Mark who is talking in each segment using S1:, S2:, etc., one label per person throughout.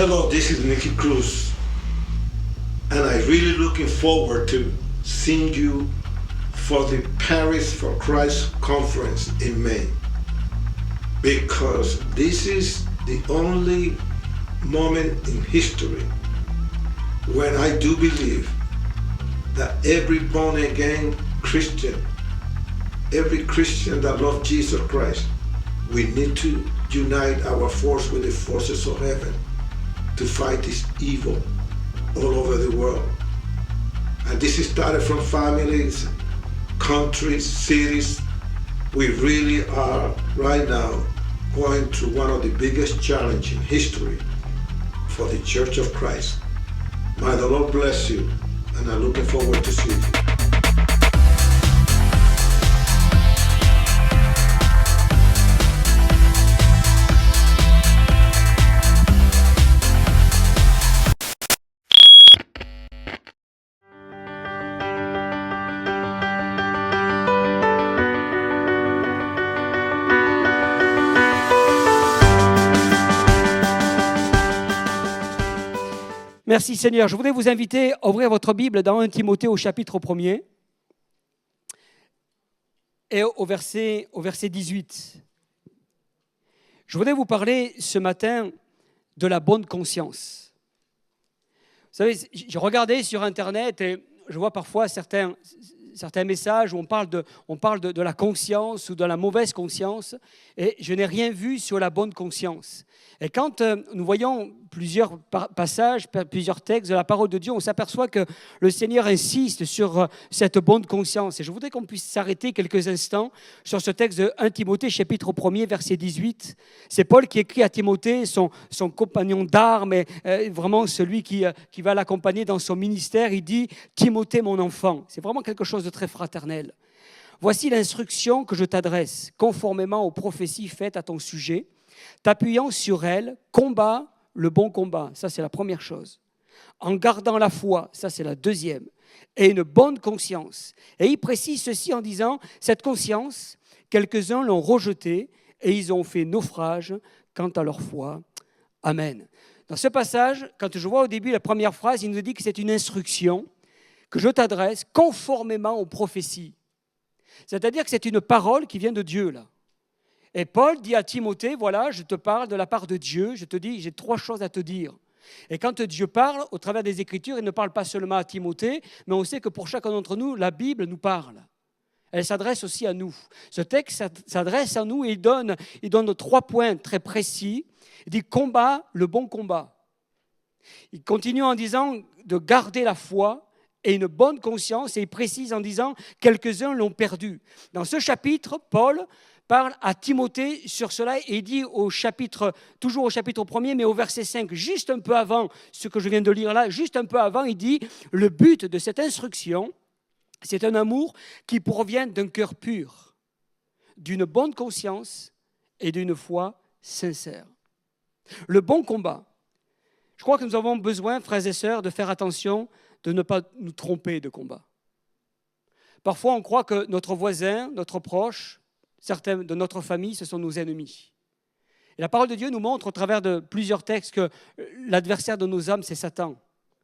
S1: Hello, this is Nicky Cruz, and I'm really looking forward to seeing you for the Paris for Christ conference in May, because this is the only moment in history when I do believe that every born-again Christian, every Christian that loves Jesus Christ, we need to unite our force with the forces of heaven to fight this evil all over the world. And this is started from families, countries, cities. We really are right now going through one of the biggest challenges in history for the Church of Christ. May the Lord bless you, and I'm looking forward to seeing you.
S2: Merci Seigneur. Je voudrais vous inviter à ouvrir votre Bible dans 1 Timothée au chapitre 1er et au verset 18. Je voudrais vous parler ce matin de la bonne conscience. Vous savez, j'ai regardé sur Internet et je vois parfois certains messages où on parle de la conscience ou de la mauvaise conscience, et je n'ai rien vu sur la bonne conscience. Et quand nous voyons plusieurs passages, plusieurs textes de la parole de Dieu, on s'aperçoit que le Seigneur insiste sur cette bonne conscience. Et je voudrais qu'on puisse s'arrêter quelques instants sur ce texte de 1 Timothée, chapitre 1er, verset 18. C'est Paul qui écrit à Timothée, son compagnon d'armes, et vraiment celui qui va l'accompagner dans son ministère. Il dit « Timothée, mon enfant ». C'est vraiment quelque chose de très fraternel. « Voici l'instruction que je t'adresse, conformément aux prophéties faites à ton sujet. T'appuyant sur elle, combat le bon combat. » Ça, c'est la première chose. En gardant la foi, ça, c'est la deuxième. Et une bonne conscience. Et il précise ceci en disant, cette conscience, quelques-uns l'ont rejetée et ils ont fait naufrage quant à leur foi. Amen. Dans ce passage, quand je vois au début la première phrase, il nous dit que c'est une instruction que je t'adresse conformément aux prophéties. C'est-à-dire que c'est une parole qui vient de Dieu, là. Et Paul dit à Timothée, voilà, je te parle de la part de Dieu, je te dis, j'ai 3 choses à te dire. Et quand Dieu parle, au travers des Écritures, il ne parle pas seulement à Timothée, mais on sait que pour chacun d'entre nous, la Bible nous parle. Elle s'adresse aussi à nous. Ce texte s'adresse à nous et il donne 3 points très précis. Il dit, combat le bon combat. Il continue en disant de garder la foi et une bonne conscience, et il précise en disant, quelques-uns l'ont perdu. Dans ce chapitre, Paul parle à Timothée sur cela et il dit toujours au chapitre 1er, mais au verset 5, juste un peu avant ce que je viens de lire là, juste un peu avant, il dit « Le but de cette instruction, c'est un amour qui provient d'un cœur pur, d'une bonne conscience et d'une foi sincère. » Le bon combat. Je crois que nous avons besoin, frères et sœurs, de faire attention de ne pas nous tromper de combat. Parfois, on croit que notre voisin, notre proche, certains de notre famille, ce sont nos ennemis. Et la parole de Dieu nous montre au travers de plusieurs textes que l'adversaire de nos âmes, c'est Satan,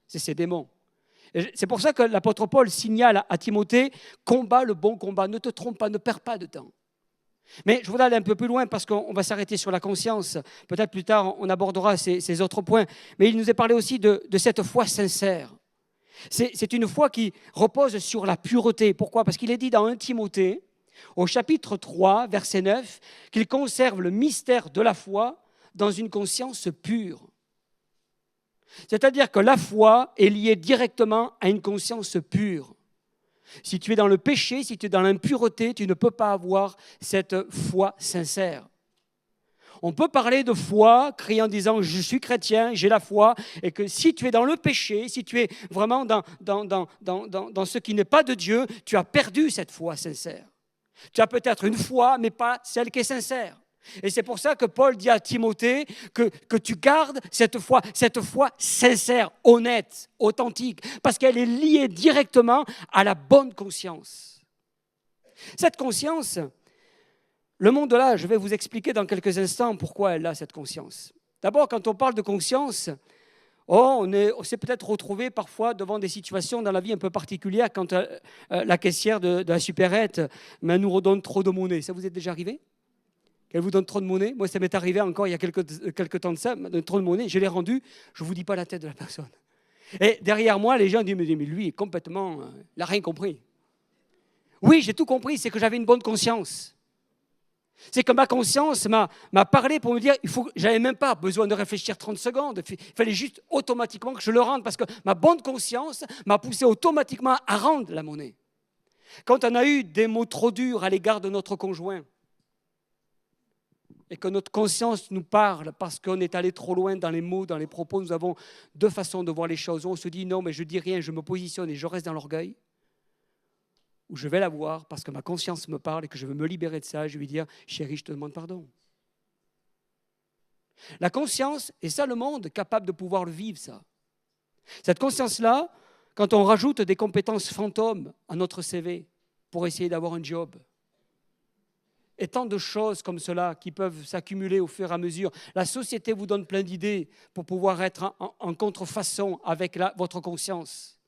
S2: c'est ses démons. Et c'est pour ça que l'apôtre Paul signale à Timothée, combat le bon combat, ne te trompe pas, ne perds pas de temps. Mais je voudrais aller un peu plus loin parce qu'on va s'arrêter sur la conscience. Peut-être plus tard, on abordera ces autres points. Mais il nous est parlé aussi de cette foi sincère. C'est une foi qui repose sur la pureté. Pourquoi ? Parce qu'il est dit dans 1 Timothée, au chapitre 3, verset 9, qu'il conserve le mystère de la foi dans une conscience pure. C'est-à-dire que la foi est liée directement à une conscience pure. Si tu es dans le péché, si tu es dans l'impureté, tu ne peux pas avoir cette foi sincère. On peut parler de foi, crier en disant « je suis chrétien, j'ai la foi », et que si tu es dans le péché, si tu es vraiment dans ce qui n'est pas de Dieu, tu as perdu cette foi sincère. Tu as peut-être une foi, mais pas celle qui est sincère. Et c'est pour ça que Paul dit à Timothée que tu gardes cette foi sincère, honnête, authentique, parce qu'elle est liée directement à la bonne conscience. Cette conscience, le monde de là, je vais vous expliquer dans quelques instants pourquoi elle a cette conscience. D'abord, quand on parle de conscience, on s'est peut-être retrouvé parfois devant des situations dans la vie un peu particulières quand la caissière de la supérette nous redonne trop de monnaie. Ça vous est déjà arrivé ? Qu'elle vous donne trop de monnaie ? Moi, ça m'est arrivé encore il y a quelques temps de ça, trop de monnaie, je l'ai rendue, je ne vous dis pas la tête de la personne. Et derrière moi, les gens disent, mais lui, complètement, il n'a rien compris. Oui, j'ai tout compris, c'est que j'avais une bonne conscience. C'est que ma conscience m'a parlé pour me dire, je n'avais même pas besoin de réfléchir 30 secondes, il fallait juste automatiquement que je le rende, parce que ma bonne conscience m'a poussé automatiquement à rendre la monnaie. Quand on a eu des mots trop durs à l'égard de notre conjoint, et que notre conscience nous parle parce qu'on est allé trop loin dans les mots, dans les propos, nous avons deux façons de voir les choses. On se dit non, mais je dis rien, je me positionne et je reste dans l'orgueil. Ou je vais la voir parce que ma conscience me parle et que je veux me libérer de ça. Je vais lui dire, chérie, je te demande pardon. La conscience, et ça le monde, capable de pouvoir le vivre, ça. Cette conscience-là, quand on rajoute des compétences fantômes à notre CV pour essayer d'avoir un job, et tant de choses comme cela qui peuvent s'accumuler au fur et à mesure. La société vous donne plein d'idées pour pouvoir être en contrefaçon avec votre conscience,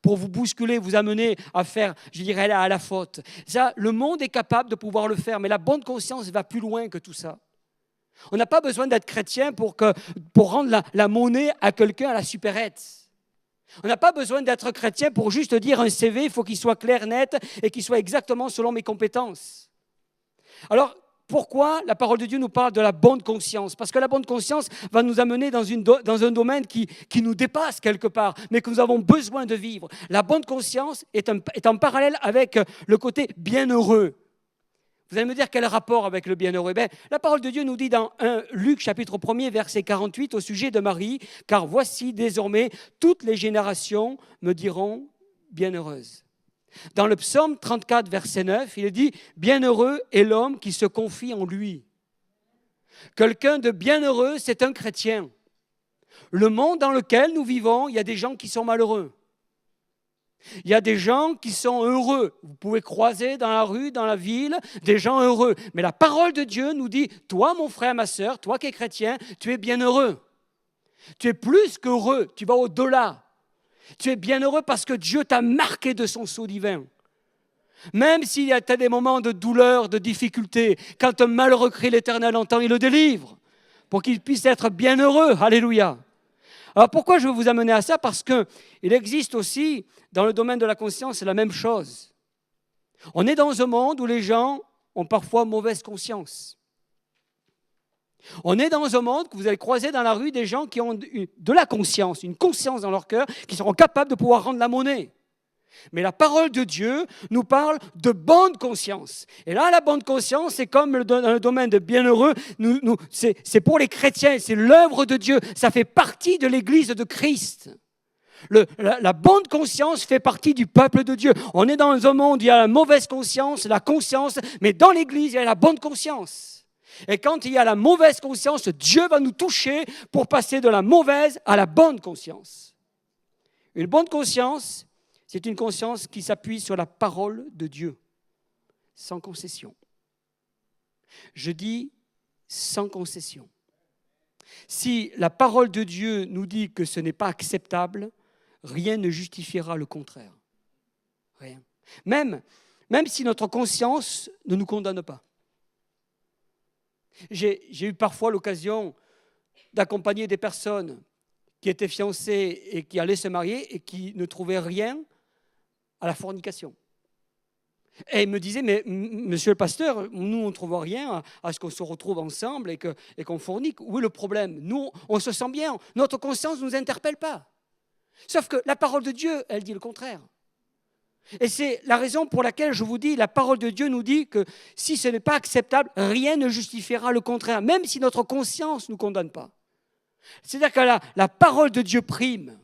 S2: pour vous bousculer, vous amener à faire, je dirais, à la faute. Ça, le monde est capable de pouvoir le faire, mais la bonne conscience va plus loin que tout ça. On n'a pas besoin d'être chrétien pour rendre la monnaie à quelqu'un à la supérette. On n'a pas besoin d'être chrétien pour juste dire un CV, il faut qu'il soit clair, net et qu'il soit exactement selon mes compétences. Alors, pourquoi la parole de Dieu nous parle de la bonne conscience ? Parce que la bonne conscience va nous amener dans un domaine qui nous dépasse quelque part, mais que nous avons besoin de vivre. La bonne conscience est en parallèle avec le côté bienheureux. Vous allez me dire quel rapport avec le bienheureux ? La parole de Dieu nous dit dans Luc chapitre 1er, verset 48, au sujet de Marie, « Car voici désormais toutes les générations me diront bienheureuse ». Dans le psaume 34, verset 9, il est dit « Bienheureux est l'homme qui se confie en lui ». Quelqu'un de bienheureux, c'est un chrétien. Le monde dans lequel nous vivons, il y a des gens qui sont malheureux. Il y a des gens qui sont heureux. Vous pouvez croiser dans la rue, dans la ville, des gens heureux. Mais la parole de Dieu nous dit « Toi, mon frère, ma sœur, toi qui es chrétien, tu es bienheureux. Tu es plus qu'heureux, tu vas au-delà. Tu es bienheureux parce que Dieu t'a marqué de son sceau divin. Même s'il y a des moments de douleur, de difficulté, quand un malheureux crie l'Éternel entend, il le délivre pour qu'il puisse être bienheureux. Alléluia. Alors pourquoi je veux vous amener à ça ? Parce qu'il existe aussi, dans le domaine de la conscience, la même chose. On est dans un monde où les gens ont parfois mauvaise conscience. On est dans un monde que vous allez croiser dans la rue des gens qui ont de la conscience, une conscience dans leur cœur, qui seront capables de pouvoir rendre la monnaie. Mais la parole de Dieu nous parle de bonne conscience. Et là, la bonne conscience, c'est comme dans le domaine de bienheureux, c'est pour les chrétiens, c'est l'œuvre de Dieu, ça fait partie de l'Église de Christ. La bonne conscience fait partie du peuple de Dieu. On est dans un monde où il y a la mauvaise conscience, la conscience, mais dans l'Église, il y a la bonne conscience. Et quand il y a la mauvaise conscience, Dieu va nous toucher pour passer de la mauvaise à la bonne conscience. Une bonne conscience, c'est une conscience qui s'appuie sur la parole de Dieu, sans concession. Je dis sans concession. Si la parole de Dieu nous dit que ce n'est pas acceptable, rien ne justifiera le contraire. Rien. Même si notre conscience ne nous condamne pas. J'ai eu parfois l'occasion d'accompagner des personnes qui étaient fiancées et qui allaient se marier et qui ne trouvaient rien à la fornication. Et ils me disaient, mais monsieur le pasteur, nous on ne trouve rien à ce qu'on se retrouve ensemble et qu'on fornique. Où est le problème ? Nous, on se sent bien, notre conscience ne nous interpelle pas. Sauf que la parole de Dieu, elle dit le contraire. Et c'est la raison pour laquelle je vous dis, la parole de Dieu nous dit que si ce n'est pas acceptable, rien ne justifiera le contraire, même si notre conscience ne nous condamne pas. C'est-à-dire que la parole de Dieu prime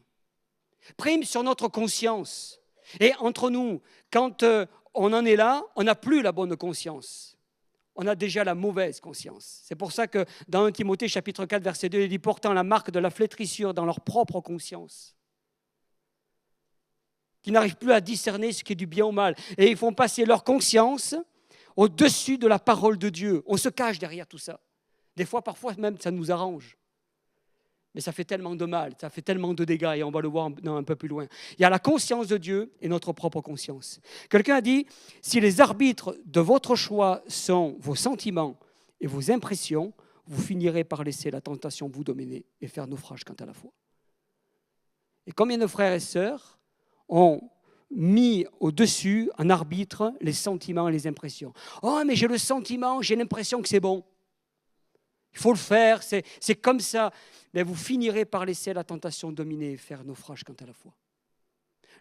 S2: sur notre conscience. Et entre nous, quand on en est là, on n'a plus la bonne conscience. On a déjà la mauvaise conscience. C'est pour ça que dans 1 Timothée chapitre 4, verset 2, il dit « Portant la marque de la flétrissure dans leur propre conscience ». Qui n'arrivent plus à discerner ce qui est du bien ou mal. Et ils font passer leur conscience au-dessus de la parole de Dieu. On se cache derrière tout ça. Des fois, parfois même, ça nous arrange. Mais ça fait tellement de mal, ça fait tellement de dégâts, et on va le voir un peu plus loin. Il y a la conscience de Dieu et notre propre conscience. Quelqu'un a dit, si les arbitres de votre choix sont vos sentiments et vos impressions, vous finirez par laisser la tentation vous dominer et faire naufrage quant à la foi. Et combien de frères et sœurs ont mis au-dessus, en arbitre, les sentiments et les impressions. Oh, mais j'ai le sentiment, j'ai l'impression que c'est bon. Il faut le faire, c'est comme ça. Mais vous finirez par laisser la tentation dominer et faire naufrage quant à la foi.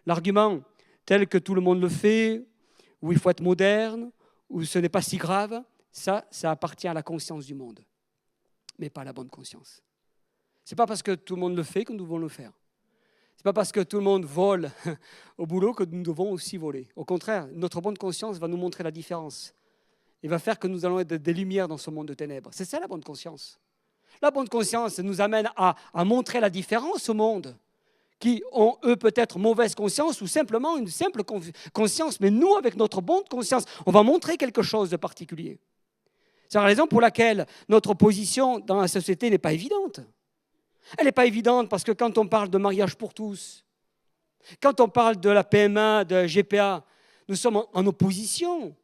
S2: L'argument tel que tout le monde le fait, où il faut être moderne, où ce n'est pas si grave, ça appartient à la conscience du monde, mais pas à la bonne conscience. Ce n'est pas parce que tout le monde le fait que nous devons le faire. Ce n'est pas parce que tout le monde vole au boulot que nous devons aussi voler. Au contraire, notre bonne conscience va nous montrer la différence. Il va faire que nous allons être des lumières dans ce monde de ténèbres. C'est ça la bonne conscience. La bonne conscience nous amène à montrer la différence au monde, qui ont, eux, peut-être mauvaise conscience ou simplement une simple conscience. Mais nous, avec notre bonne conscience, on va montrer quelque chose de particulier. C'est la raison pour laquelle notre position dans la société n'est pas évidente. Elle n'est pas évidente parce que quand on parle de mariage pour tous, quand on parle de la PMA, de GPA, nous sommes en opposition.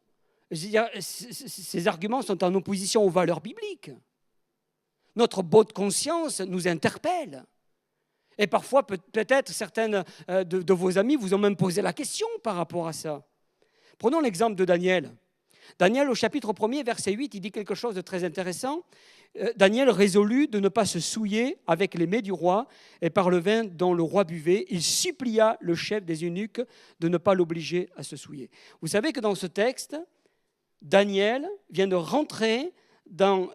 S2: Ces arguments sont en opposition aux valeurs bibliques. Notre bonne conscience nous interpelle. Et parfois, peut-être, certaines de vos amis vous ont même posé la question par rapport à ça. Prenons l'exemple de Daniel. Daniel, au chapitre 1er, verset 8, il dit quelque chose de très intéressant. Daniel résolut de ne pas se souiller avec les mets du roi et par le vin dont le roi buvait. Il supplia le chef des eunuques de ne pas l'obliger à se souiller. Vous savez que dans ce texte, Daniel vient de rentrer dans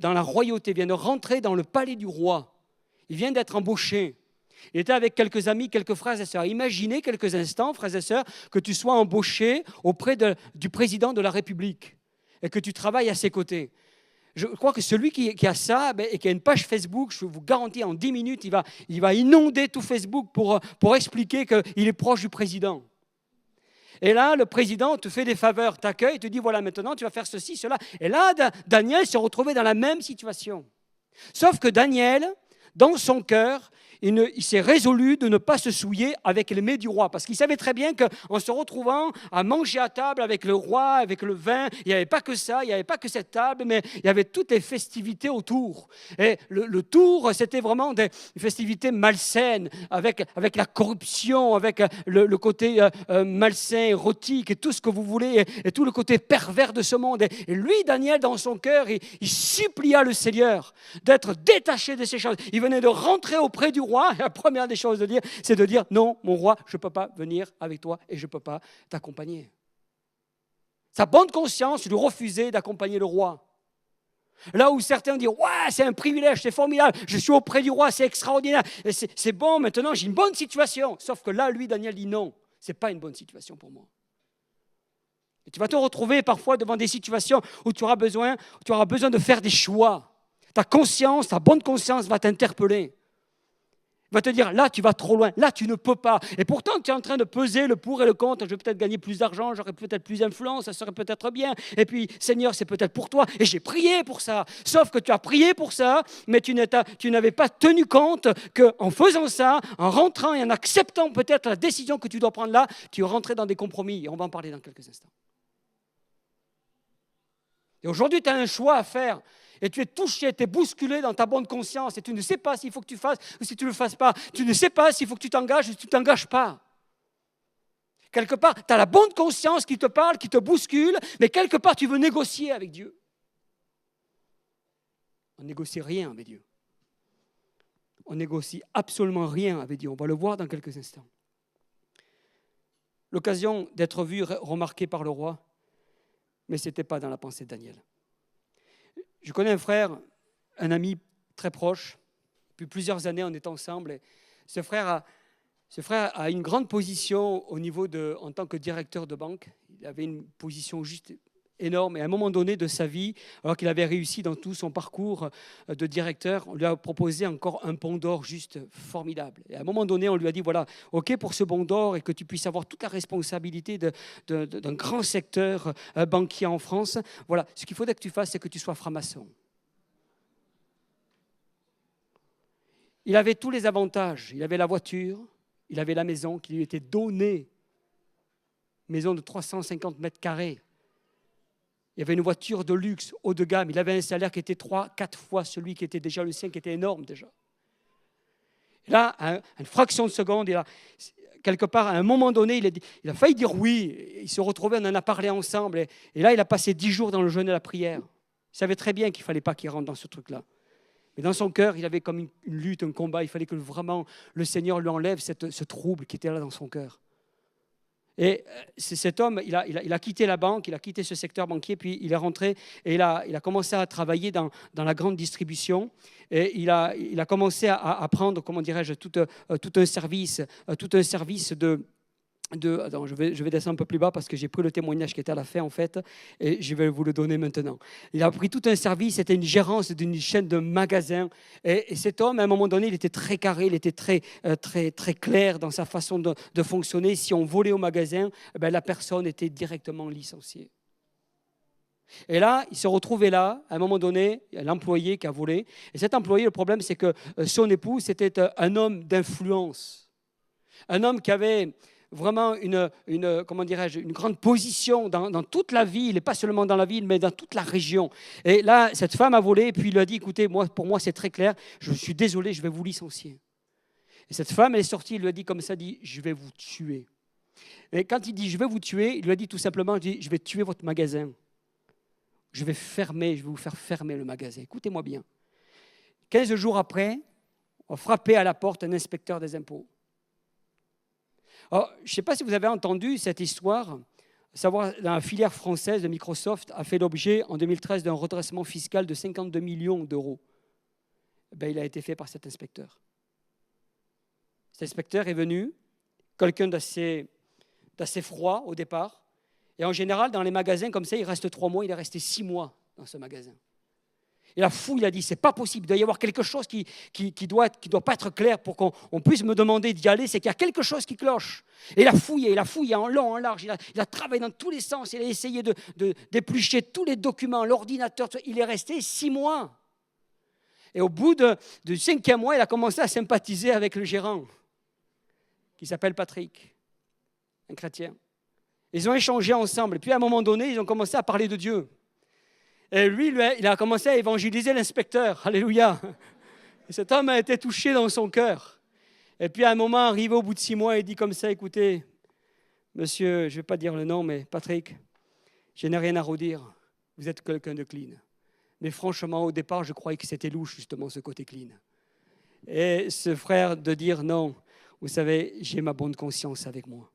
S2: la royauté, vient de rentrer dans le palais du roi. Il vient d'être embauché. Il était avec quelques amis, quelques frères et sœurs. Imaginez quelques instants, frères et sœurs, que tu sois embauché auprès du président de la République et que tu travailles à ses côtés. Je crois que celui qui a ça et qui a une page Facebook, je vous garantis, en 10 minutes, il va inonder tout Facebook pour expliquer qu'il est proche du président. Et là, le président te fait des faveurs, t'accueille, te dit, voilà, maintenant, tu vas faire ceci, cela. Et là, Daniel s'est retrouvé dans la même situation. Sauf que Daniel, dans son cœur, il s'est résolu de ne pas se souiller avec les mets du roi. Parce qu'il savait très bien qu'en se retrouvant à manger à table avec le roi, avec le vin, il n'y avait pas que ça, il n'y avait pas que cette table, mais il y avait toutes les festivités autour. Et le tour, c'était vraiment des festivités malsaines, avec la corruption, avec le côté malsain, érotique, et tout ce que vous voulez, et tout le côté pervers de ce monde. Et lui, Daniel, dans son cœur, il supplia le Seigneur d'être détaché de ces choses. Il venait de rentrer auprès du roi, et la première des choses de dire, c'est de dire, non, mon roi, je ne peux pas venir avec toi et je ne peux pas t'accompagner. Sa bonne conscience lui refusait d'accompagner le roi. Là où certains disent, ouais, c'est un privilège, c'est formidable, je suis auprès du roi, c'est extraordinaire, et c'est bon, maintenant j'ai une bonne situation. Sauf que là, lui, Daniel dit, non, ce n'est pas une bonne situation pour moi. Et tu vas te retrouver parfois devant des situations où tu auras besoin de faire des choix. Ta conscience, ta bonne conscience va t'interpeller. Il va te dire, là, tu vas trop loin, là, tu ne peux pas. Et pourtant, tu es en train de peser le pour et le contre. Je vais peut-être gagner plus d'argent, j'aurai peut-être plus d'influence, ça serait peut-être bien. Et puis, Seigneur, c'est peut-être pour toi. Et j'ai prié pour ça. Sauf que tu as prié pour ça, mais tu n'avais pas tenu compte qu'en faisant ça, en rentrant et en acceptant peut-être la décision que tu dois prendre là, tu es rentré dans des compromis. Et on va en parler dans quelques instants. Et aujourd'hui, tu as un choix à faire. Et tu es touché, tu es bousculé dans ta bonne conscience et tu ne sais pas s'il faut que tu fasses ou si tu ne le fasses pas. Tu ne sais pas s'il faut que tu t'engages ou si tu ne t'engages pas. Quelque part, tu as la bonne conscience qui te parle, qui te bouscule, mais quelque part, tu veux négocier avec Dieu. On ne négocie rien avec Dieu. On négocie absolument rien avec Dieu. On va le voir dans quelques instants. L'occasion d'être vu, remarqué par le roi, mais ce n'était pas dans la pensée de Daniel. Je connais un frère, un ami très proche. Depuis plusieurs années, on est ensemble. Et ce frère a une grande position au niveau en tant que directeur de banque. Il avait une position juste énorme. Et à un moment donné de sa vie, alors qu'il avait réussi dans tout son parcours de directeur, on lui a proposé encore un pont d'or juste formidable. Et à un moment donné, on lui a dit, voilà, OK pour ce pont d'or et que tu puisses avoir toute la responsabilité d'un grand secteur banquier en France. Voilà, ce qu'il faudrait que tu fasses, c'est que tu sois franc-maçon. il avait tous les avantages. Il avait la voiture, il avait la maison qui lui était donnée. Maison de 350 mètres carrés. Il avait une voiture de luxe, haut de gamme. Il avait un salaire qui était 3-4 fois celui qui était déjà le sien, qui était énorme déjà. Et là, à une fraction de seconde, quelque part, à un moment donné, il a failli dire oui. Il se retrouvait, on en a parlé ensemble. Et là, il a passé 10 jours dans le jeûne et la prière. Il savait très bien qu'il ne fallait pas qu'il rentre dans ce truc-là. Mais dans son cœur, il avait comme une lutte, un combat. Il fallait que vraiment le Seigneur lui enlève ce trouble qui était là dans son cœur. Et cet homme, il a quitté la banque, il a quitté ce secteur banquier, puis il est rentré et il a commencé à travailler dans la grande distribution. Et il a commencé à prendre, comment dirais-je, tout un service attends, je vais descendre un peu plus bas parce que j'ai pris le témoignage qui était à la fin en fait, et je vais vous le donner maintenant. Il a pris tout un service, c'était une gérance d'une chaîne de magasins, et cet homme, à un moment donné, il était très carré, il était très clair dans sa façon de fonctionner. Si on volait au magasin, la personne était directement licenciée. Et là, il se retrouvait là, à un moment donné, il y a l'employé qui a volé, et cet employé, le problème, c'est que son époux, c'était un homme d'influence, un homme qui avait vraiment une grande position dans toute la ville, et pas seulement dans la ville, mais dans toute la région. Et là, cette femme a volé, et puis il lui a dit, écoutez, pour moi, c'est très clair, je suis désolé, je vais vous licencier. Et cette femme, elle est sortie, il lui a dit comme ça, dit, je vais vous tuer. Et quand il dit, je vais vous tuer, il lui a dit tout simplement, je vais tuer votre magasin. Je vais vous faire fermer le magasin. Écoutez-moi bien. 15 jours après, on frappait à la porte un inspecteur des impôts. Alors, je ne sais pas si vous avez entendu cette histoire, savoir la filière française de Microsoft a fait l'objet en 2013 d'un redressement fiscal de 52 millions d'euros. Il a été fait par cet inspecteur. Cet inspecteur est venu, quelqu'un d'assez froid au départ, et en général, dans les magasins comme ça, il reste 3 mois, il est resté 6 mois dans ce magasin. Et la fouille a dit, c'est pas possible, il doit y avoir quelque chose qui doit pas être clair pour qu'on puisse me demander d'y aller, c'est qu'il y a quelque chose qui cloche. Et il a fouillé en long, en large, il a travaillé dans tous les sens, il a essayé d'éplucher tous les documents, l'ordinateur, il est resté 6 mois. Et au bout du 5e mois, il a commencé à sympathiser avec le gérant, qui s'appelle Patrick, un chrétien. Ils ont échangé ensemble, et puis à un moment donné, ils ont commencé à parler de Dieu. Et lui, il a commencé à évangéliser l'inspecteur. Alléluia. Et cet homme a été touché dans son cœur. Et puis à un moment, arrivé au bout de 6 mois, il dit comme ça, écoutez, monsieur, je ne vais pas dire le nom, mais Patrick, je n'ai rien à redire. Vous êtes quelqu'un de clean. Mais franchement, au départ, je croyais que c'était louche, justement, ce côté clean. Et ce frère de dire, non, vous savez, j'ai ma bonne conscience avec moi.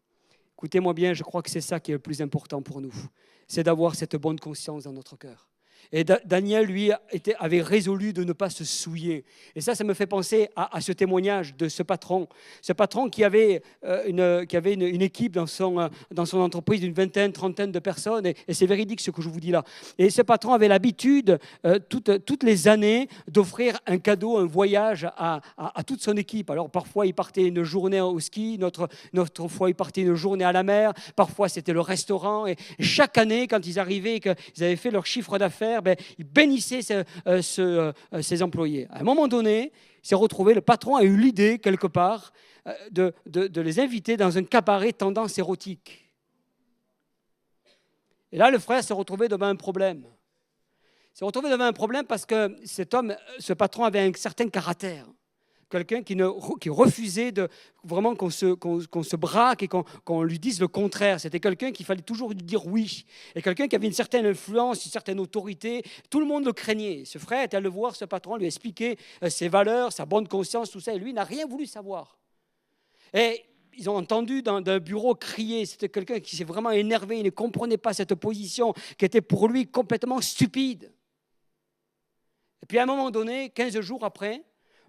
S2: Écoutez-moi bien, je crois que c'est ça qui est le plus important pour nous. C'est d'avoir cette bonne conscience dans notre cœur. Et Daniel, lui, avait résolu de ne pas se souiller. Et ça me fait penser à ce témoignage de ce patron. Ce patron qui avait une équipe dans son entreprise d'une vingtaine, trentaine de personnes. Et c'est véridique ce que je vous dis là. Et ce patron avait l'habitude, toutes les années, d'offrir un cadeau, un voyage à toute son équipe. Alors parfois, il partait une journée au ski, notre fois, il partait une journée à la mer. Parfois, c'était le restaurant. Et chaque année, quand ils arrivaient et qu'ils avaient fait leur chiffre d'affaires, il bénissait ses employés. À un moment donné, il s'est retrouvé, le patron a eu l'idée, quelque part, de les inviter dans un cabaret tendance érotique. Et là, le frère s'est retrouvé devant un problème. Il s'est retrouvé devant un problème parce que ce patron avait un certain caractère. Quelqu'un qui refusait vraiment qu'on se braque et qu'on lui dise le contraire. C'était quelqu'un qu'il fallait toujours lui dire oui. Et quelqu'un qui avait une certaine influence, une certaine autorité. Tout le monde le craignait. Ce frère était allé le voir, ce patron, lui expliquer ses valeurs, sa bonne conscience, tout ça. Et lui, il n'a rien voulu savoir. Et ils ont entendu dans un bureau crier. C'était quelqu'un qui s'est vraiment énervé. Il ne comprenait pas cette position qui était pour lui complètement stupide. Et puis à un moment donné, 15 jours après,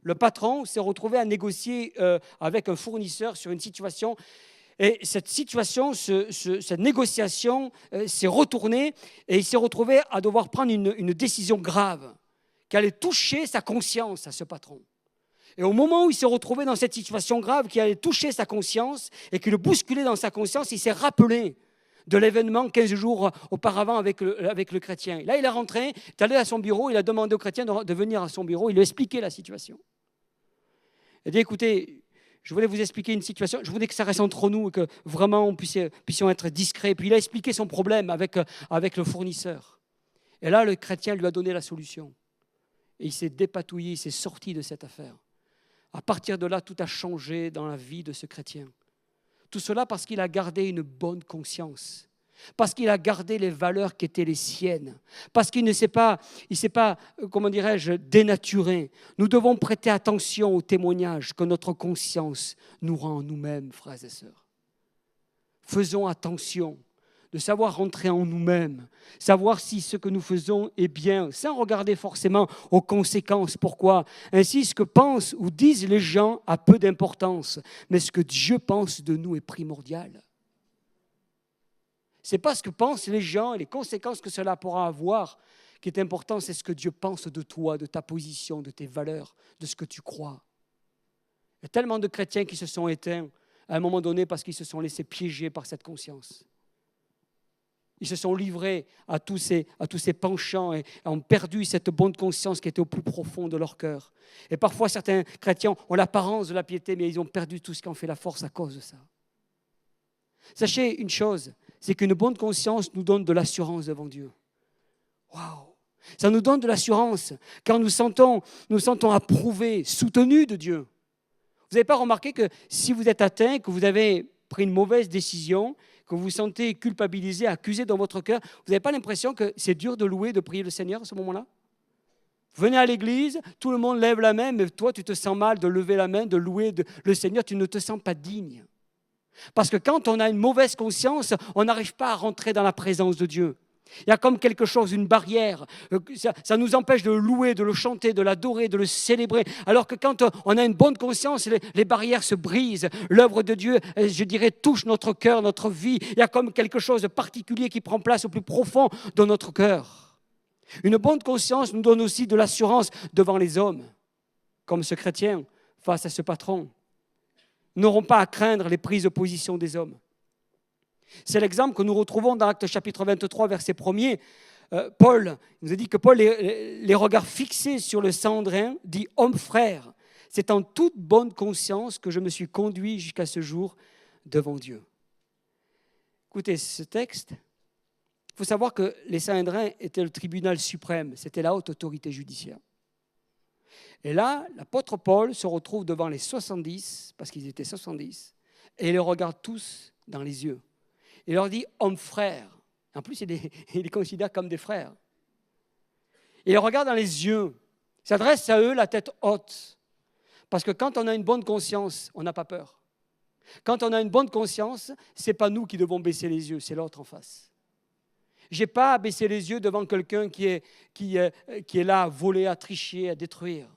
S2: le patron s'est retrouvé à négocier avec un fournisseur sur une situation. Et cette situation, cette négociation s'est retournée et il s'est retrouvé à devoir prendre une décision grave qui allait toucher sa conscience à ce patron. Et au moment où il s'est retrouvé dans cette situation grave qui allait toucher sa conscience et qui le bousculait dans sa conscience, il s'est rappelé de l'événement 15 jours auparavant avec le chrétien. Et là, il est rentré, il est allé à son bureau, il a demandé au chrétien de venir à son bureau, il lui a expliqué la situation. Eh bien, écoutez, je voulais vous expliquer une situation. Je voulais que ça reste entre nous et que vraiment on puissions être discrets. Puis il a expliqué son problème avec le fournisseur. Et là, le chrétien lui a donné la solution. Et il s'est dépatouillé, il s'est sorti de cette affaire. À partir de là, tout a changé dans la vie de ce chrétien. Tout cela parce qu'il a gardé une bonne conscience. Parce qu'il a gardé les valeurs qui étaient les siennes, parce qu'il ne s'est pas, comment dirais-je, dénaturé. Nous devons prêter attention aux témoignages que notre conscience nous rend en nous-mêmes, frères et sœurs. Faisons attention de savoir rentrer en nous-mêmes, savoir si ce que nous faisons est bien, sans regarder forcément aux conséquences. Pourquoi ? Ainsi, ce que pensent ou disent les gens a peu d'importance, mais ce que Dieu pense de nous est primordial. Ce n'est pas ce que pensent les gens et les conséquences que cela pourra avoir qui est important, c'est ce que Dieu pense de toi, de ta position, de tes valeurs, de ce que tu crois. Il y a tellement de chrétiens qui se sont éteints à un moment donné parce qu'ils se sont laissés piéger par cette conscience. Ils se sont livrés à tous ces penchants et ont perdu cette bonne conscience qui était au plus profond de leur cœur. Et parfois, certains chrétiens ont l'apparence de la piété, mais ils ont perdu tout ce qui en fait la force à cause de ça. Sachez une chose, c'est qu'une bonne conscience nous donne de l'assurance devant Dieu. Waouh! Ça nous donne de l'assurance quand nous sentons approuvés, soutenus de Dieu. Vous n'avez pas remarqué que si vous êtes atteint, que vous avez pris une mauvaise décision, que vous vous sentez culpabilisé, accusé dans votre cœur, vous n'avez pas l'impression que c'est dur de louer, de prier le Seigneur à ce moment-là? Vous venez à l'église, tout le monde lève la main, mais toi, tu te sens mal de lever la main, de louer le Seigneur, tu ne te sens pas digne. Parce que quand on a une mauvaise conscience, on n'arrive pas à rentrer dans la présence de Dieu. Il y a comme quelque chose, une barrière. Ça nous empêche de le louer, de le chanter, de l'adorer, de le célébrer. Alors que quand on a une bonne conscience, les barrières se brisent. L'œuvre de Dieu, je dirais, touche notre cœur, notre vie. Il y a comme quelque chose de particulier qui prend place au plus profond de notre cœur. Une bonne conscience nous donne aussi de l'assurance devant les hommes, comme ce chrétien face à ce patron. N'auront pas à craindre les prises de position des hommes. C'est l'exemple que nous retrouvons dans Actes chapitre 23, verset 1er. Paul nous a dit que Paul, les regards fixés sur le Sanhédrin, dit « Homme frère, c'est en toute bonne conscience que je me suis conduit jusqu'à ce jour devant Dieu. » Écoutez, ce texte, il faut savoir que les Sanhédrins étaient le tribunal suprême, c'était la haute autorité judiciaire. Et là, l'apôtre Paul se retrouve devant les 70, parce qu'ils étaient 70, et il les regarde tous dans les yeux. Il leur dit « Hommes frères ». En plus, il les considère comme des frères. Il les regarde dans les yeux. Il s'adresse à eux la tête haute. Parce que quand on a une bonne conscience, on n'a pas peur. Quand on a une bonne conscience, ce n'est pas nous qui devons baisser les yeux, c'est l'autre en face. Je n'ai pas à baisser les yeux devant quelqu'un qui est là à voler, à tricher, à détruire.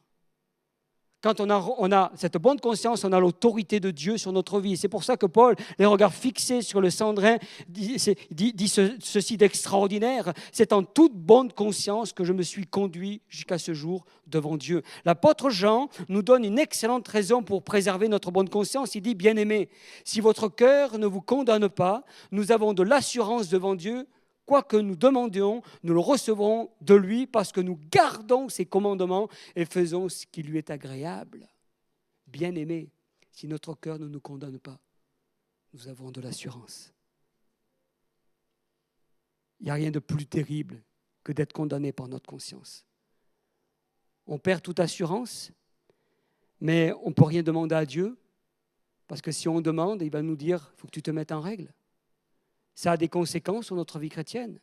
S2: Quand on a cette bonne conscience, on a l'autorité de Dieu sur notre vie. C'est pour ça que Paul, les regards fixés sur le Sanhédrin, dit ceci d'extraordinaire. C'est en toute bonne conscience que je me suis conduit jusqu'à ce jour devant Dieu. L'apôtre Jean nous donne une excellente raison pour préserver notre bonne conscience. Il dit, bien-aimés, si votre cœur ne vous condamne pas, nous avons de l'assurance devant Dieu. Quoi que nous demandions, nous le recevrons de lui parce que nous gardons ses commandements et faisons ce qui lui est agréable. Bien-aimés, si notre cœur ne nous condamne pas, nous avons de l'assurance. Il n'y a rien de plus terrible que d'être condamné par notre conscience. On perd toute assurance, mais on ne peut rien demander à Dieu parce que si on demande, il va nous dire « il faut que tu te mettes en règle ». Ça a des conséquences sur notre vie chrétienne,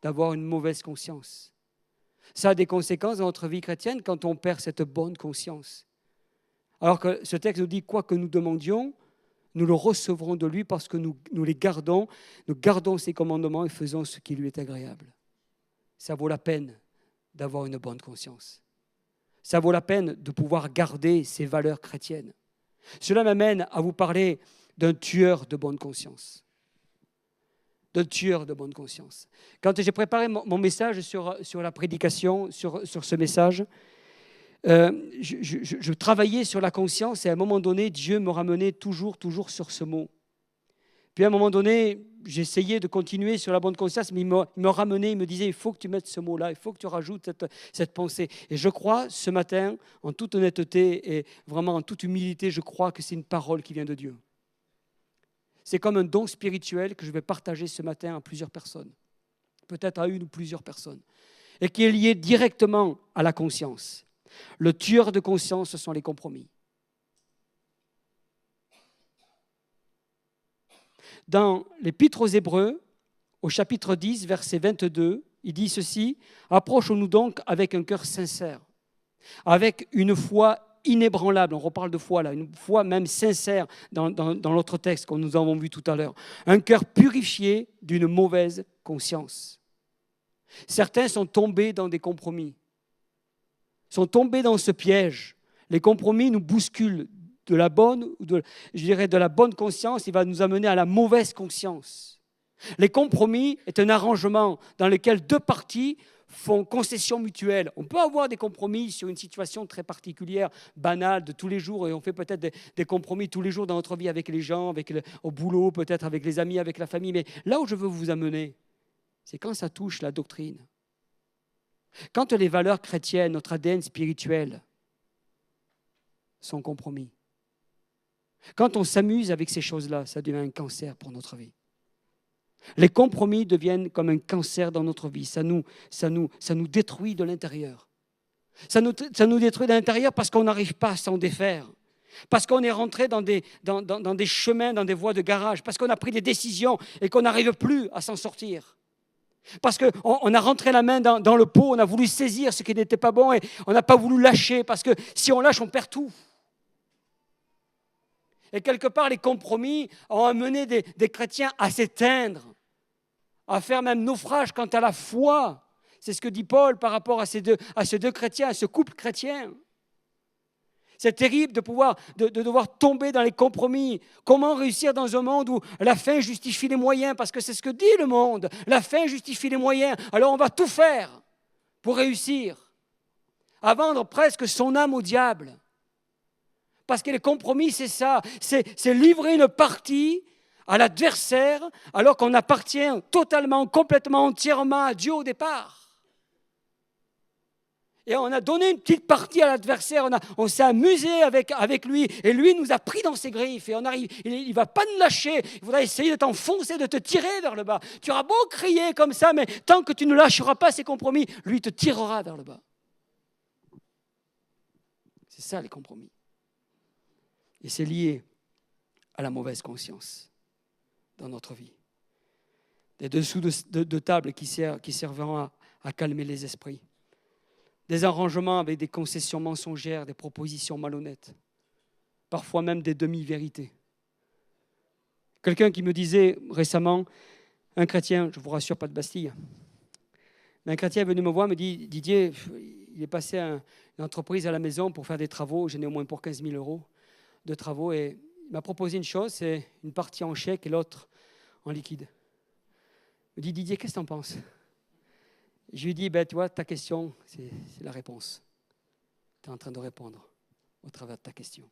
S2: d'avoir une mauvaise conscience. Ça a des conséquences dans notre vie chrétienne quand on perd cette bonne conscience. Alors que ce texte nous dit, quoi que nous demandions, nous le recevrons de lui parce que nous les gardons, nous gardons ses commandements et faisons ce qui lui est agréable. Ça vaut la peine d'avoir une bonne conscience. Ça vaut la peine de pouvoir garder ses valeurs chrétiennes. Cela m'amène à vous parler d'un tueur de bonne conscience. D'un tueur de bonne conscience. Quand j'ai préparé mon message sur la prédication, sur ce message, je travaillais sur la conscience et à un moment donné, Dieu me ramenait toujours sur ce mot. Puis à un moment donné, j'essayais de continuer sur la bonne conscience, mais il me ramenait, il me disait, il faut que tu mettes ce mot-là, il faut que tu rajoutes cette pensée. Et je crois, ce matin, en toute honnêteté et vraiment en toute humilité, je crois que c'est une parole qui vient de Dieu. C'est comme un don spirituel que je vais partager ce matin à plusieurs personnes, peut-être à une ou plusieurs personnes, et qui est lié directement à la conscience. Le tueur de conscience, ce sont les compromis. Dans l'Épître aux Hébreux, au chapitre 10, verset 22, il dit ceci, « Approchons-nous donc avec un cœur sincère, avec une foi inébranlable. » On reparle de foi là, une foi même sincère dans l'autre texte que nous avons vu tout à l'heure. Un cœur purifié d'une mauvaise conscience. Certains sont tombés dans des compromis, sont tombés dans ce piège. Les compromis nous bousculent de la bonne, de la bonne conscience, il va nous amener à la mauvaise conscience. Les compromis est un arrangement dans lequel deux parties font concession mutuelle. On peut avoir des compromis sur une situation très particulière, banale, de tous les jours, et on fait peut-être des compromis tous les jours dans notre vie avec les gens, au boulot, peut-être avec les amis, avec la famille. Mais là où je veux vous amener, c'est quand ça touche la doctrine. Quand les valeurs chrétiennes, notre ADN spirituel, sont compromis. Quand on s'amuse avec ces choses-là, ça devient un cancer pour notre vie. Les compromis deviennent comme un cancer dans notre vie. Ça nous détruit de l'intérieur. Ça nous détruit de l'intérieur parce qu'on n'arrive pas à s'en défaire. Parce qu'on est rentré dans des chemins, dans des voies de garage. Parce qu'on a pris des décisions et qu'on n'arrive plus à s'en sortir. Parce qu'on a rentré la main dans le pot, on a voulu saisir ce qui n'était pas bon et on n'a pas voulu lâcher. Parce que si on lâche, on perd tout. Et quelque part, les compromis ont amené des chrétiens à s'éteindre, à faire même naufrage quant à la foi. C'est ce que dit Paul par rapport à ces deux chrétiens, à ce couple chrétien. C'est terrible de devoir tomber dans les compromis. Comment réussir dans un monde où la fin justifie les moyens? Parce que c'est ce que dit le monde. La fin justifie les moyens. Alors on va tout faire pour réussir, à vendre presque son âme au diable. Parce que les compromis, c'est ça. C'est livrer une partie à l'adversaire alors qu'on appartient totalement, complètement, entièrement à Dieu au départ. Et on a donné une petite partie à l'adversaire, on s'est amusé avec lui et lui nous a pris dans ses griffes et il ne va pas nous lâcher, il voudra essayer de t'enfoncer, de te tirer vers le bas. Tu auras beau crier comme ça, mais tant que tu ne lâcheras pas ses compromis, lui te tirera vers le bas. C'est ça les compromis. Et c'est lié à la mauvaise conscience dans notre vie. Des dessous de table qui serviront à calmer les esprits. Des arrangements avec des concessions mensongères, des propositions malhonnêtes. Parfois même des demi-vérités. Quelqu'un qui me disait récemment, un chrétien, je vous rassure, pas de Bastille, mais un chrétien est venu me voir, me dit, Didier, il est passé à une entreprise à la maison pour faire des travaux, j'en ai au moins pour 15 000 € de travaux, et il m'a proposé une chose, c'est une partie en chèque et l'autre en liquide. Il me dit, Didier, qu'est-ce que tu en penses? Je lui dis, tu vois, ta question, c'est la réponse. Tu es en train de répondre au travers de ta question.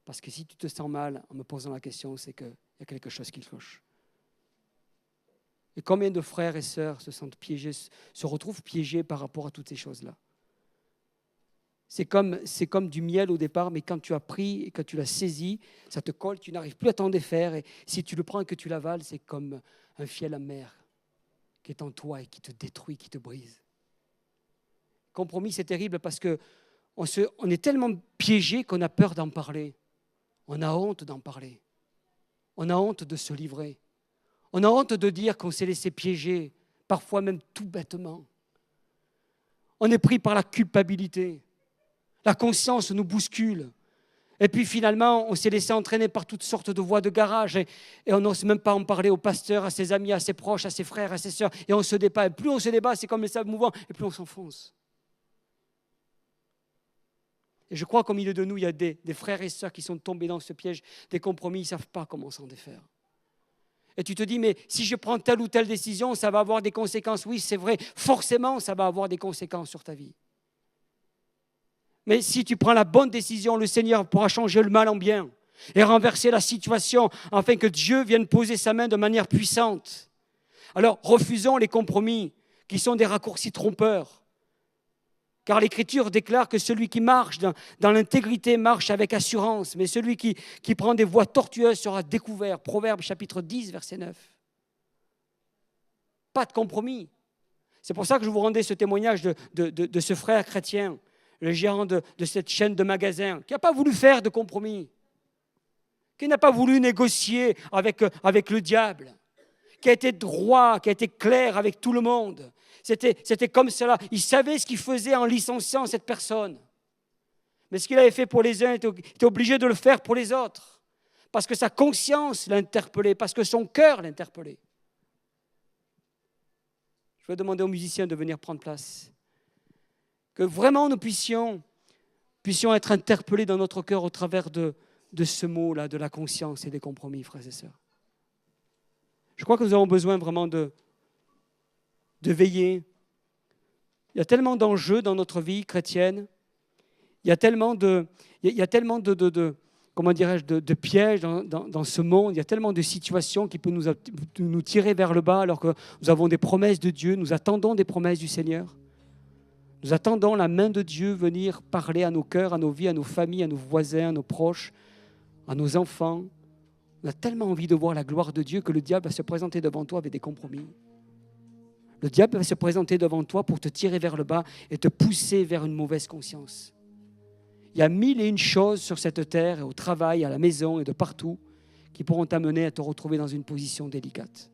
S2: Parce que si tu te sens mal en me posant la question, c'est qu'il y a quelque chose qui cloche. Et combien de frères et sœurs se sentent piégés, se retrouvent piégés par rapport à toutes ces choses-là? C'est comme du miel au départ, mais quand tu as pris et que tu l'as saisi, ça te colle, tu n'arrives plus à t'en défaire. Et si tu le prends et que tu l'avales, c'est comme un fiel amer qui est en toi et qui te détruit, qui te brise. Compromis, c'est terrible parce qu'on est tellement piégé qu'on a peur d'en parler. On a honte d'en parler. On a honte de se livrer. On a honte de dire qu'on s'est laissé piéger, parfois même tout bêtement. On est pris par la culpabilité. La conscience nous bouscule. Et puis finalement, on s'est laissé entraîner par toutes sortes de voies de garage et on n'ose même pas en parler au pasteur, à ses amis, à ses proches, à ses frères, à ses sœurs. Et on se débat. Et plus on se débat, c'est comme les sables mouvants, et plus on s'enfonce. Et je crois qu'au milieu de nous, il y a des frères et sœurs qui sont tombés dans ce piège, des compromis, ils ne savent pas comment s'en défaire. Et tu te dis, mais si je prends telle ou telle décision, ça va avoir des conséquences. Oui, c'est vrai, forcément, ça va avoir des conséquences sur ta vie. Mais si tu prends la bonne décision, le Seigneur pourra changer le mal en bien. et renverser la situation afin que Dieu vienne poser sa main de manière puissante. Alors, refusons les compromis qui sont des raccourcis trompeurs. Car l'Écriture déclare que celui qui marche dans l'intégrité marche avec assurance, mais celui qui prend des voies tortueuses sera découvert. Proverbe chapitre 10, verset 9. Pas de compromis. C'est pour ça que je vous rendais ce témoignage de ce frère chrétien, le gérant de cette chaîne de magasins, qui n'a pas voulu faire de compromis, qui n'a pas voulu négocier avec le diable, qui a été droit, qui a été clair avec tout le monde. C'était comme cela. Il savait ce qu'il faisait en licenciant cette personne. Mais ce qu'il avait fait pour les uns, il était obligé de le faire pour les autres. Parce que sa conscience l'interpellait, parce que son cœur l'interpellait. Je vais demander aux musiciens de venir prendre place. Que vraiment nous puissions être interpellés dans notre cœur au travers de ce mot-là, de la conscience et des compromis, frères et sœurs. Je crois que nous avons besoin vraiment de veiller. Il y a tellement d'enjeux dans notre vie chrétienne. Il y a tellement de pièges dans ce monde. Il y a tellement de situations qui peuvent nous tirer vers le bas alors que nous avons des promesses de Dieu. Nous attendons des promesses du Seigneur. Nous attendons la main de Dieu venir parler à nos cœurs, à nos vies, à nos familles, à nos voisins, à nos proches, à nos enfants. On a tellement envie de voir la gloire de Dieu que le diable va se présenter devant toi avec des compromis. Le diable va se présenter devant toi pour te tirer vers le bas et te pousser vers une mauvaise conscience. Il y a 1001 choses sur cette terre, et au travail, à la maison et de partout, qui pourront t'amener à te retrouver dans une position délicate.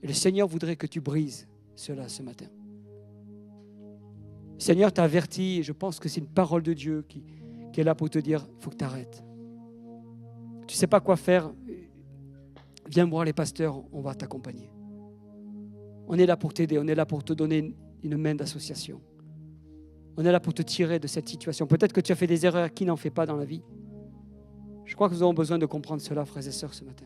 S2: Et le Seigneur voudrait que tu brises cela ce matin. Le Seigneur t'a averti, et je pense que c'est une parole de Dieu qui est là pour te dire, il faut que tu arrêtes. Tu ne sais pas quoi faire, viens voir les pasteurs, on va t'accompagner. On est là pour t'aider, on est là pour te donner une main d'association. On est là pour te tirer de cette situation. Peut-être que tu as fait des erreurs, qui n'en fait pas dans la vie. Je crois que nous avons besoin de comprendre cela, frères et sœurs, ce matin.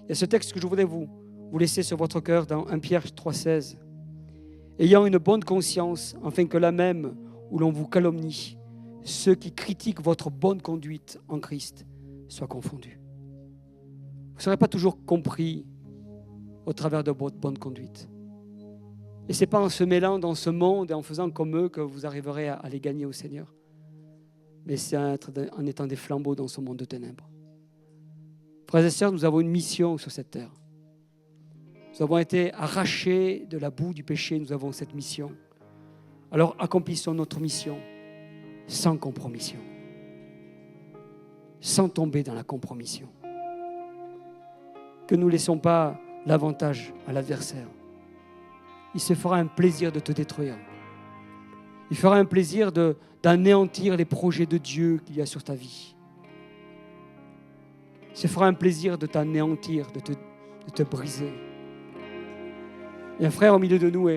S2: Il y a ce texte que je voudrais vous laisser sur votre cœur dans 1 Pierre 3,16. Ayant une bonne conscience, afin que là même où l'on vous calomnie, ceux qui critiquent votre bonne conduite en Christ soient confondus. Vous ne serez pas toujours compris au travers de votre bonne conduite. Et ce n'est pas en se mêlant dans ce monde et en faisant comme eux que vous arriverez à les gagner au Seigneur. Mais c'est en étant des flambeaux dans ce monde de ténèbres. Frères et sœurs, nous avons une mission sur cette terre. Nous avons été arrachés de la boue du péché, nous avons cette mission. Alors accomplissons notre mission sans compromission, sans tomber dans la compromission. Que nous ne laissons pas l'avantage à l'adversaire. Il se fera un plaisir de te détruire. Il fera un plaisir d'anéantir les projets de Dieu qu'il y a sur ta vie. Il se fera un plaisir de t'anéantir, de te briser. Il y a un frère au milieu de nous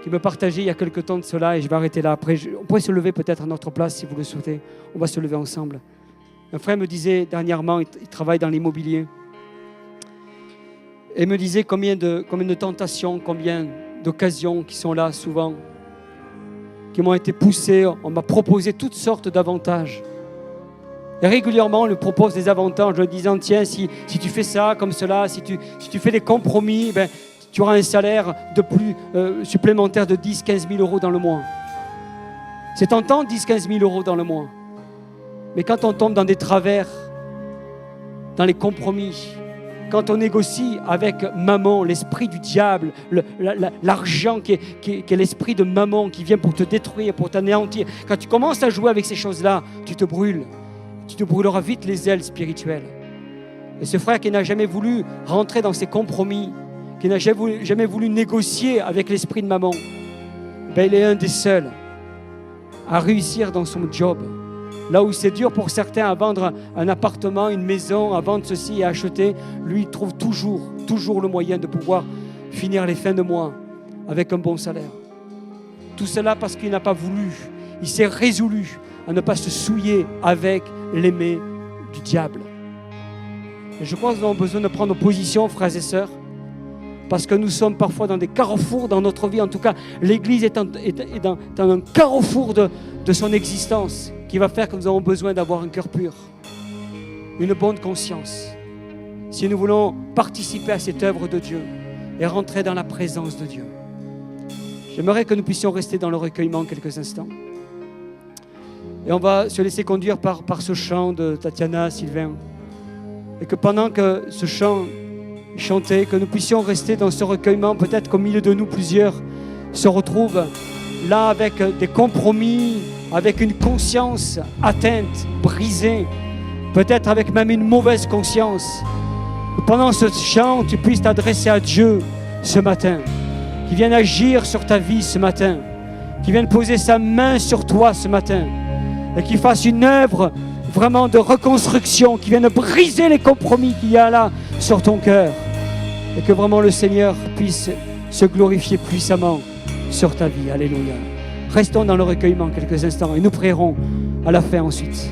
S2: qui me partageait il y a quelque temps de cela, et je vais arrêter là. Après, on pourrait se lever peut-être à notre place si vous le souhaitez. On va se lever ensemble. Un frère me disait dernièrement, il travaille dans l'immobilier, et me disait combien de tentations, combien d'occasions qui sont là souvent, qui m'ont été poussées. On m'a proposé toutes sortes d'avantages. Et régulièrement, on lui propose des avantages en lui disant, tiens, si tu fais ça, comme cela, si tu fais des compromis, tu auras un salaire de plus supplémentaire de 10-15 000 euros dans le mois. C'est tentant, 10-15 000 euros dans le mois. Mais quand on tombe dans des travers, dans les compromis, quand on négocie avec mammon, l'esprit du diable, l'argent qui est l'esprit de mammon qui vient pour te détruire, pour t'anéantir, quand tu commences à jouer avec ces choses-là, tu te brûles. Tu te brûleras vite les ailes spirituelles. Et ce frère qui n'a jamais voulu rentrer dans ces compromis, qui n'a jamais voulu négocier avec l'esprit de mammon, il est un des seuls à réussir dans son job. Là où c'est dur pour certains à vendre un appartement, une maison, à vendre ceci et à acheter, lui il trouve toujours le moyen de pouvoir finir les fins de mois avec un bon salaire. Tout cela parce qu'il n'a pas voulu, il s'est résolu à ne pas se souiller avec l'aimé du diable. Et je crois que nous avons besoin de prendre position, frères et sœurs, parce que nous sommes parfois dans des carrefours dans notre vie. En tout cas, l'Église est dans un carrefour de son existence qui va faire que nous avons besoin d'avoir un cœur pur, une bonne conscience, si nous voulons participer à cette œuvre de Dieu et rentrer dans la présence de Dieu. J'aimerais que nous puissions rester dans le recueillement quelques instants. Et on va se laisser conduire par ce chant de Tatiana, Sylvain. Et que pendant que ce chant est chanté, que nous puissions rester dans ce recueillement. Peut-être qu'au milieu de nous, plusieurs se retrouvent là avec des compromis, avec une conscience atteinte, brisée. Peut-être avec même une mauvaise conscience. Que pendant ce chant, tu puisses t'adresser à Dieu ce matin. Qu'il vienne agir sur ta vie ce matin. Qu'il vienne poser sa main sur toi ce matin. Et qu'il fasse une œuvre vraiment de reconstruction, qui vienne briser les compromis qu'il y a là sur ton cœur. Et que vraiment le Seigneur puisse se glorifier puissamment sur ta vie. Alléluia. Restons dans le recueillement quelques instants et nous prierons à la fin ensuite.